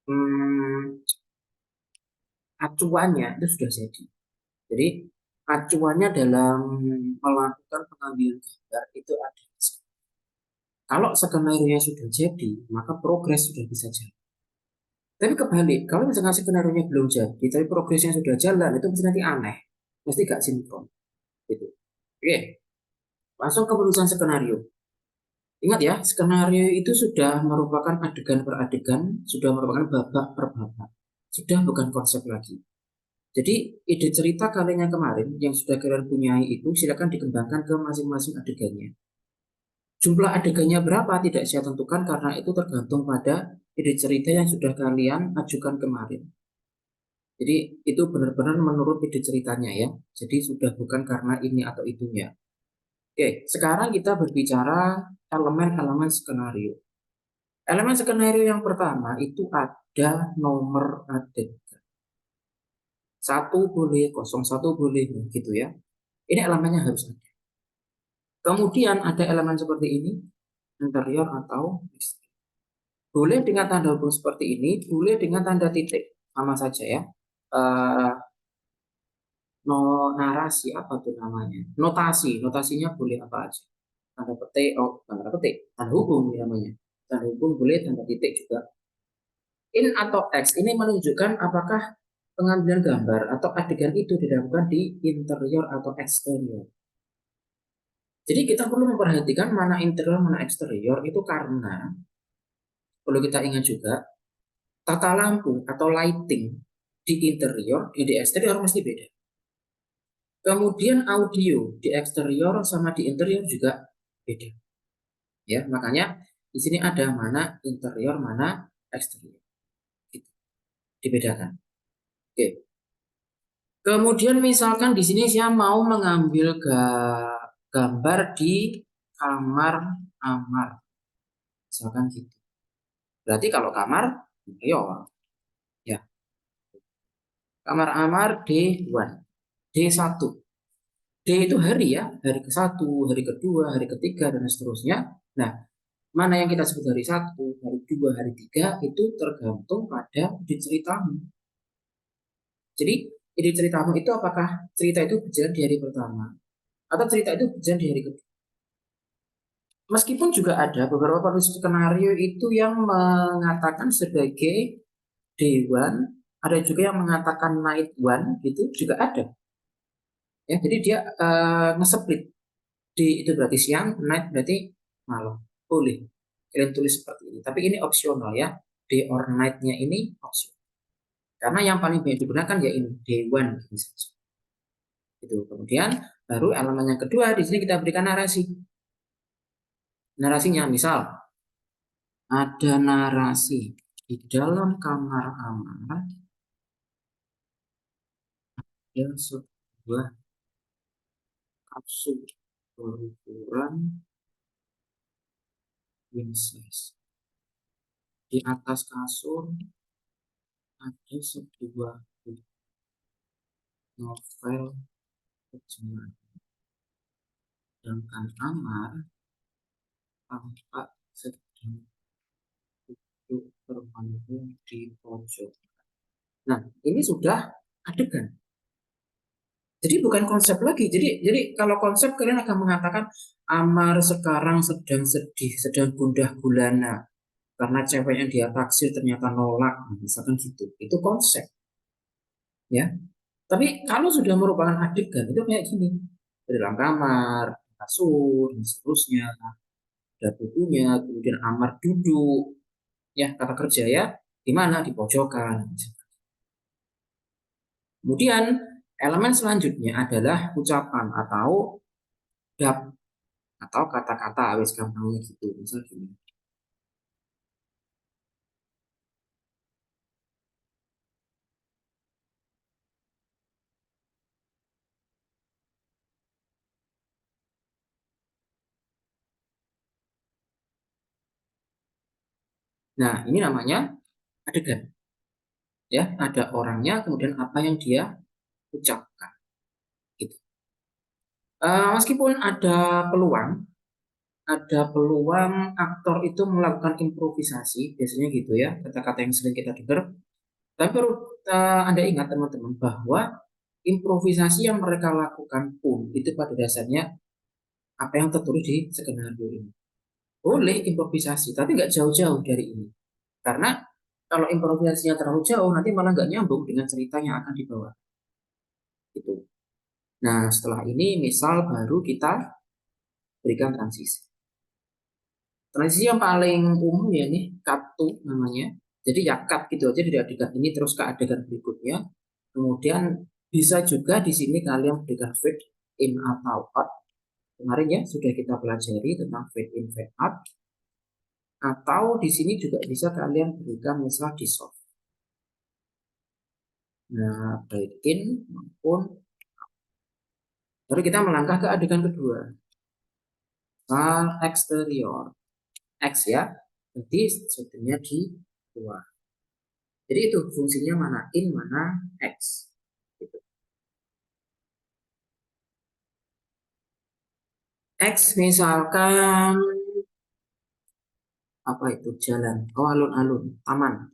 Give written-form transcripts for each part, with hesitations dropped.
Hmm, acuannya itu sudah jadi. Jadi acuannya dalam melakukan pengambilan gambar itu ada. Kalau skenario sudah jadi, maka progres sudah bisa jalan. Tapi kebalik, kalau misalkan skenario belum jadi, tapi progresnya sudah jalan, itu mesti nanti aneh. Mesti gak sinkron. Gitu. Oke, langsung ke penulisan skenario. Ingat ya, skenario itu sudah merupakan adegan per adegan, sudah merupakan babak per babak. Sudah bukan konsep lagi. Jadi ide cerita kalian yang kemarin yang sudah kalian punyai itu silakan dikembangkan ke masing-masing adegannya. Jumlah adegannya berapa tidak saya tentukan karena itu tergantung pada ide cerita yang sudah kalian ajukan kemarin. Jadi itu benar-benar menurut ide ceritanya ya. Jadi sudah bukan karena ini atau itunya. Oke, sekarang kita berbicara elemen-elemen skenario. Elemen skenario yang pertama itu ada nomor adegan. Satu boleh, kosong satu boleh, gitu ya. Ini elemennya harus ada. Kemudian ada elemen seperti ini, interior atau exterior. Boleh dengan tanda hubung seperti ini, boleh dengan tanda titik. Sama saja ya. Eh, no narasi apa tuh namanya? Notasinya boleh apa aja. Tanda petik, oh tanda petik, tanda hubung namanya. Tanda hubung boleh, tanda titik juga. In atau X ini menunjukkan apakah pengambilan gambar atau adegan itu dilakukan di interior atau eksterior. Jadi kita perlu memperhatikan mana interior, mana eksterior itu karena perlu kita ingat juga tata lampu atau lighting di interior, di eksterior mesti beda. Kemudian audio di eksterior sama di interior juga beda. Ya, makanya di sini ada mana interior, mana eksterior. Gitu. Dibedakan. Oke. Kemudian misalkan di sini saya mau mengambil gambar di kamar Amar. Misalkan gitu. Berarti kalau kamar, yo, ya. Kamar Amar D1. D1. D itu hari ya, hari ke-1, hari kedua, hari ketiga, dan seterusnya. Nah, mana yang kita sebut hari 1, hari 2, hari 3, itu tergantung pada ide ceritamu. Jadi, ide ceritamu itu apakah cerita itu berjalan di hari pertama, atau cerita itu berjalan di hari kedua. Meskipun juga ada beberapa penulis skenario itu yang mengatakan sebagai day one, ada juga yang mengatakan night one, gitu juga ada. Ya, jadi dia nge-split di itu berarti siang, night berarti malam. Boleh kalian tulis seperti ini. Tapi ini opsional ya. Day or night-nya ini opsional. Karena yang paling banyak digunakan ya ini day one ini saja. Itu. Kemudian baru elemen yang kedua di sini kita berikan narasi. Narasinya misal ada narasi di dalam kamar Amar ada sebuah kapsul berukuran queen size. Di atas kasur ada sebuah novel terjemahan. Sedangkan Amar tampak sedang duduk termenung di pojok. Nah, ini sudah adegan. Jadi bukan konsep lagi. Jadi kalau konsep kalian akan mengatakan Amar sekarang sedang sedih, sedang gundah gulana karena cewek yang dia taksir ternyata nolak, misalkan gitu. Itu konsep, ya. Tapi kalau sudah merupakan adegan itu kayak gini. Di dalam kamar, kasur, dan seterusnya, ada bukunya, kemudian Amar duduk, ya kata kerja ya, di mana di pojokan. Kemudian elemen selanjutnya adalah ucapan atau dap atau kata-kata wis gampangnya gitu. Misal gini. Nah, ini namanya adegan. Ya, ada orangnya, kemudian apa yang dia ucapkan. Gitu. Meskipun ada peluang, ada peluang aktor itu melakukan improvisasi, biasanya gitu ya, kata-kata yang sering kita dengar. Tapi perlu Anda ingat teman-teman bahwa improvisasi yang mereka lakukan pun itu pada dasarnya apa yang tertulis di skenario ini. Boleh improvisasi, tapi nggak jauh-jauh dari ini. Karena kalau improvisasinya terlalu jauh, nanti malah nggak nyambung dengan cerita yang akan dibawa. Gitu. Nah, setelah ini misal baru kita berikan transisi. Transisi yang paling umum ya nih, cut to namanya. Jadi ya cut gitu aja dari adegan ini terus ke adegan berikutnya. Kemudian bisa juga di sini kalian berikan fade in atau out. Kemarin ya sudah kita pelajari tentang fade in, fade out. Atau di sini juga bisa kalian berikan misal di soft. Nah, fade in maupun baru kita melangkah ke adegan kedua. File eksterior. X ya. Jadi sebetulnya di luar. Jadi itu fungsinya mana in, mana X. Gitu. X misalkan apa itu jalan, oh alun-alun, taman,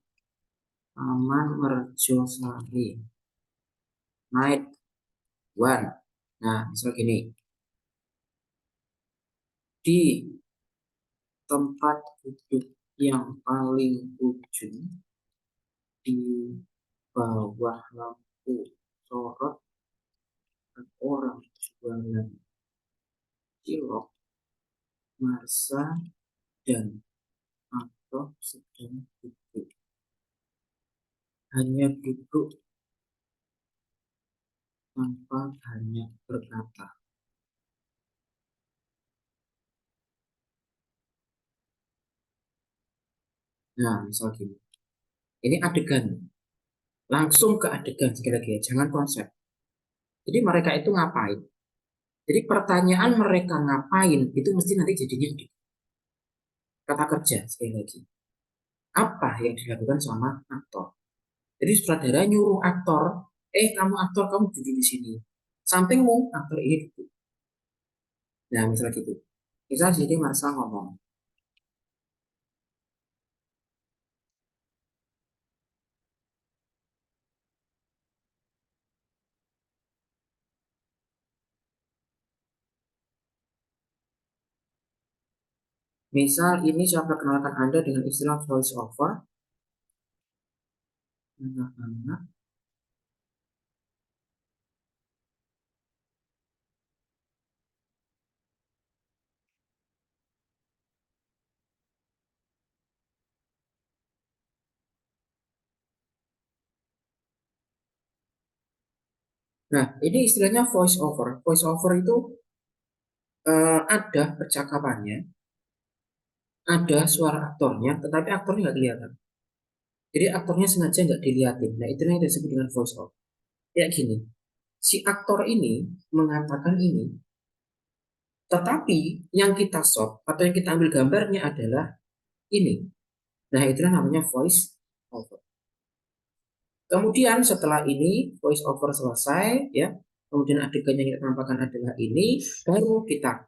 taman Merjosari, night one. Nah, misal gini, di tempat duduk yang paling ujung di bawah lampu sorot orang jualan cilok, Marsa dan atau sedang duduk. Hanya duduk tanpa banyak berkata. Nah, misal gini. Ini adegan. Langsung ke adegan sekali lagi ya, jangan konsep. Jadi mereka itu ngapain? Jadi pertanyaan mereka ngapain itu mesti nanti jadinya kata kerja sekali lagi. Apa yang dilakukan sama aktor? Jadi sutradara nyuruh aktor, kamu aktor kamu duduk di sini. Sampingmu aktor ini duduk. Nah, misalnya gitu. Misal sini Marcel ngomong, misal ini saya perkenalkan Anda dengan istilah voice over. Anak-anak. Nah, ini istilahnya voice over. Voice over itu ada percakapannya, ada suara aktornya, tetapi aktornya nggak kelihatan. Jadi aktornya sengaja nggak dilihatin. Nah, itu yang disebut dengan voice over. Ya gini, si aktor ini mengatakan ini, tetapi yang kita shot atau yang kita ambil gambarnya adalah ini. Nah, itulah namanya voice over. Kemudian setelah ini voice over selesai, ya, kemudian adegan yang kita tampilkan adalah ini, baru kita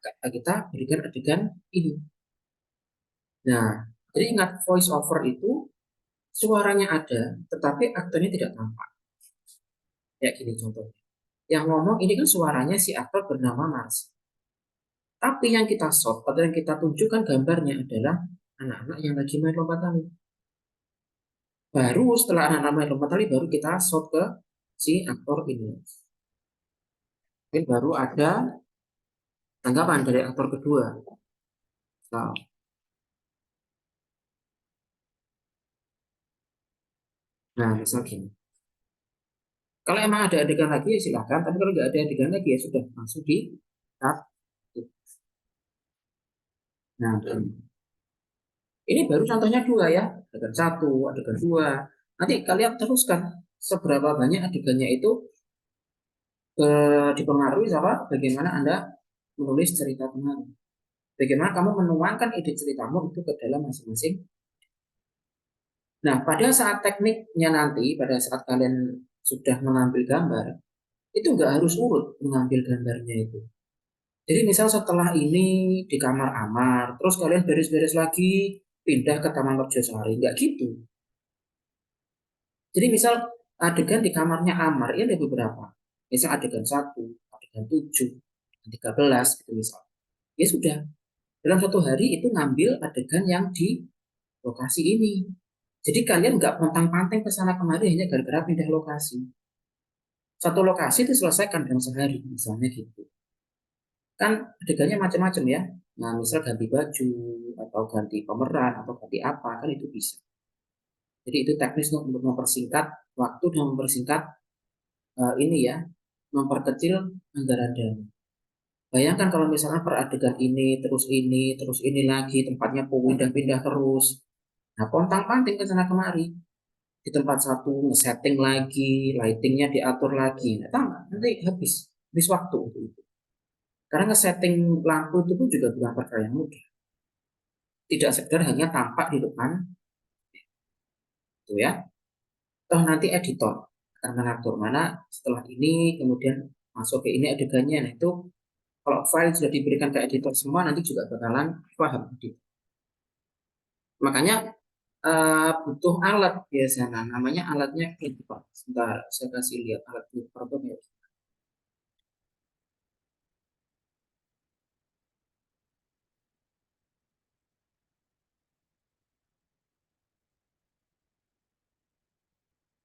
berikan adegan ini. Nah, jadi ingat voice over itu suaranya ada, tetapi aktornya tidak tampak. Ya gini contohnya. Yang ngomong ini kan suaranya si aktor bernama Mars. Tapi yang kita shot atau yang kita tunjukkan gambarnya adalah anak-anak yang lagi main lompat tali. Baru setelah anak-anak main lompat tali, baru kita shot ke si aktor ini. Mungkin baru ada tanggapan dari aktor kedua. Nah, misal gini. Kalau emang ada adegan lagi ya silakan, tapi kalau nggak ada adegan lagi ya sudah langsung di cut. Nah, ini baru contohnya dua ya, adegan satu, adegan dua. Nanti kalian teruskan seberapa banyak adegannya itu dipengaruhi sama bagaimana Anda menulis cerita kemarin. Bagaimana kamu menuangkan ide ceritamu itu ke dalam masing-masing. Nah, pada saat tekniknya nanti, pada saat kalian sudah mengambil gambar, itu nggak harus urut mengambil gambarnya itu. Jadi misal setelah ini di kamar Amar, terus kalian beres-beres lagi, pindah ke Taman Merjosari, nggak gitu. Jadi misal adegan di kamarnya Amar, ini ada beberapa. Misal adegan 1, adegan 7, 13, gitu misal. Ya sudah, dalam satu hari itu ngambil adegan yang di lokasi ini. Jadi kalian nggak pontang-panting ke sana kemari hanya gara-gara pindah lokasi. Satu lokasi itu selesaikan dalam sehari, misalnya gitu. Kan adegannya macam-macam ya. Nah, misal ganti baju, atau ganti pemeran, atau ganti apa, kan itu bisa. Jadi itu teknis untuk mempersingkat waktu dan mempersingkat ini ya, memperkecil anggaran dana. Bayangkan kalau misalnya per adegan ini, terus ini lagi, tempatnya pindah-pindah terus. Nah, pontang-panting ke sana kemari. Di tempat satu nge-setting lagi, lightingnya diatur lagi. Nah, tahu nggak? Nanti habis waktu untuk itu. Karena nge-setting lampu itu pun juga bukan perkara yang mudah. Tidak sekedar hanya tampak di depan, itu ya. Toh nanti editor akan mengatur mana setelah ini, kemudian masuk ke ini adegannya. Nah itu kalau file sudah diberikan ke editor semua, nanti juga bakalan paham. Makanya butuh alat biasanya. Namanya alatnya Clipper. Sebentar, saya kasih lihat alat Clipper itu kayak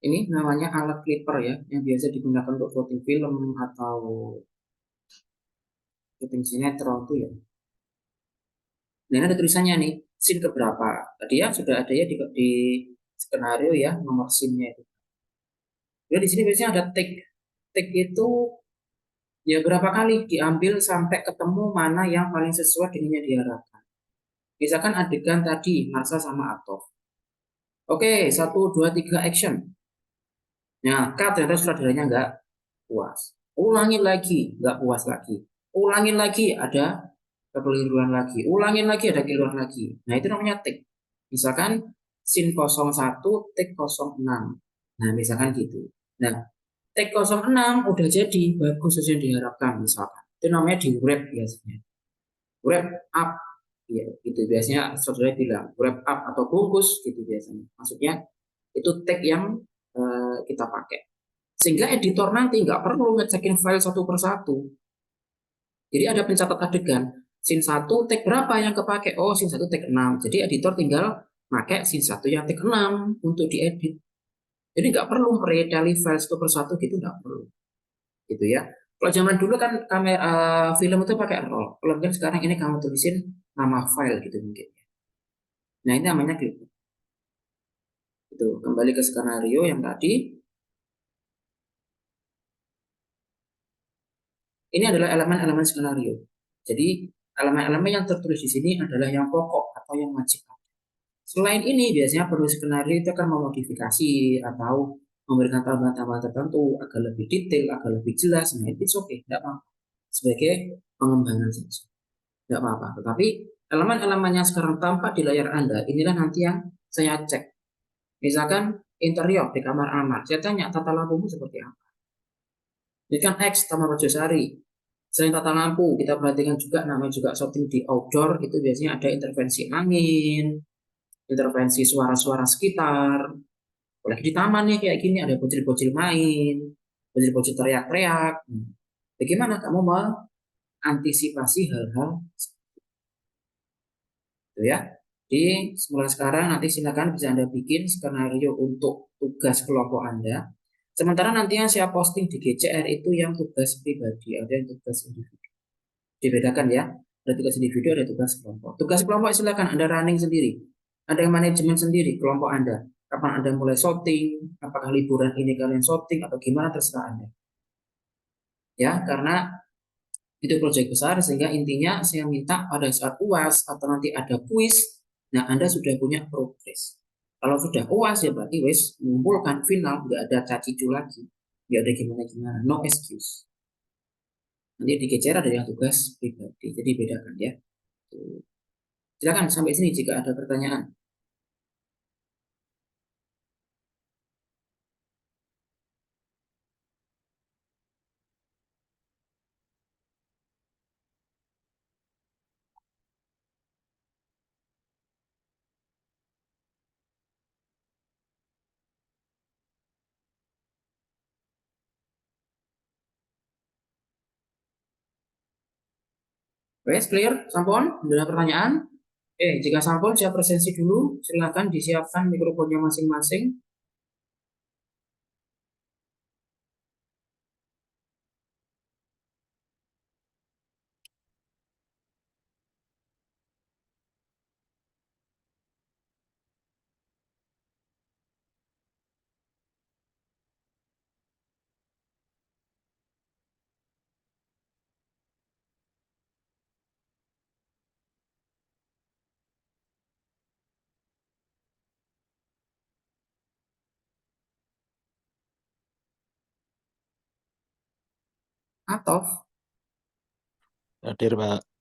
ini namanya alat Clipper ya, yang biasa digunakan untuk voting film atau syuting sinetron tuh ya. Nah, ini ada tulisannya nih, scene keberapa. Tadi ya sudah ada ya di skenario ya, nomor scene-nya itu. Ya di sini biasanya ada take. Take itu ya berapa kali diambil sampai ketemu mana yang paling sesuai dengan yang diharapkan. Misalkan adegan tadi Marsa sama Atof. Oke, satu, dua, tiga, action. Nah, cut ternyata sutradaranya nggak puas. Ulangin lagi, nggak puas lagi. Ulangin lagi, ada kekeliruan lagi. Ulangin lagi, ada kekeliruan lagi. Nah, itu namanya take. Misalkan scene 01, take 06. Nah, misalkan gitu. Nah, take 06 udah jadi bagus sesuai yang diharapkan misalkan. Itu namanya di wrap biasanya. Wrap up ya, gitu biasanya saudara bilang wrap up atau bungkus gitu biasanya. Maksudnya itu tag yang kita pakai. Sehingga editor nanti nggak perlu ngecekin file satu persatu. Jadi ada pencatat adegan. Scene 1 tag berapa yang kepake? Oh, scene 1 tag 6. Jadi editor tinggal pakai scene 1 yang tag 6 untuk diedit. Jadi nggak perlu retally file satu persatu gitu, nggak perlu. Gitu ya. Kalau zaman dulu kan kamera film itu pakai roll. Kalau mungkin sekarang ini kamu tulisin nama file gitu mungkin. Nah ini namanya clip. Itu kembali ke skenario yang tadi. Ini adalah elemen-elemen skenario. Jadi elemen-elemen yang tertulis di sini adalah yang pokok atau yang wajib. Selain ini biasanya penulis skenario itu akan memodifikasi atau memberikan tambahan-tambahan tertentu agar lebih detail, agar lebih jelas. Nah itu oke, tidak apa-apa. Sebagai pengembangan saja. Tidak apa-apa. Tetapi elemen-elemen yang sekarang tampak di layar Anda, inilah nanti yang saya cek. Misalkan interior di kamar Amar, saya tanya tata lampumu seperti apa. Ini kan X Taman Rojosari. Selain tata lampu, kita perhatikan juga namanya juga shooting di outdoor, itu biasanya ada intervensi angin, intervensi suara-suara sekitar. Apalagi di taman nih kayak gini, ada bocil-bocil main, bocil-bocil teriak-teriak. Bagaimana kamu mengantisipasi hal-hal itu ya. Jadi mulai sekarang nanti silakan bisa Anda bikin skenario untuk tugas kelompok Anda. Sementara nanti yang saya posting di GCR itu yang tugas pribadi, ada yang tugas individu. Dibedakan ya. Ada tugas individu, ada tugas kelompok. Tugas kelompok silakan Anda running sendiri. Ada yang manajemen sendiri kelompok Anda. Kapan Anda mulai shooting, apakah liburan ini kalian shooting atau gimana terserah Anda. Ya, karena itu proyek besar sehingga intinya saya minta pada saat UAS atau nanti ada kuis, nah Anda sudah punya progres. Kalau sudah UAS ya berarti wes mengumpulkan final, nggak ada cacicu lagi, nggak ada gimana-gimana, no excuse. Nanti digeser ada yang tugas pribadi, jadi bedakan ya. Silakan sampai sini jika ada pertanyaan. Wes, clear, Sampun? Ada pertanyaan? Jika Sampun siap presensi dulu, silakan disiapkan mikrofonnya masing-masing. Atau Hadir, Pak.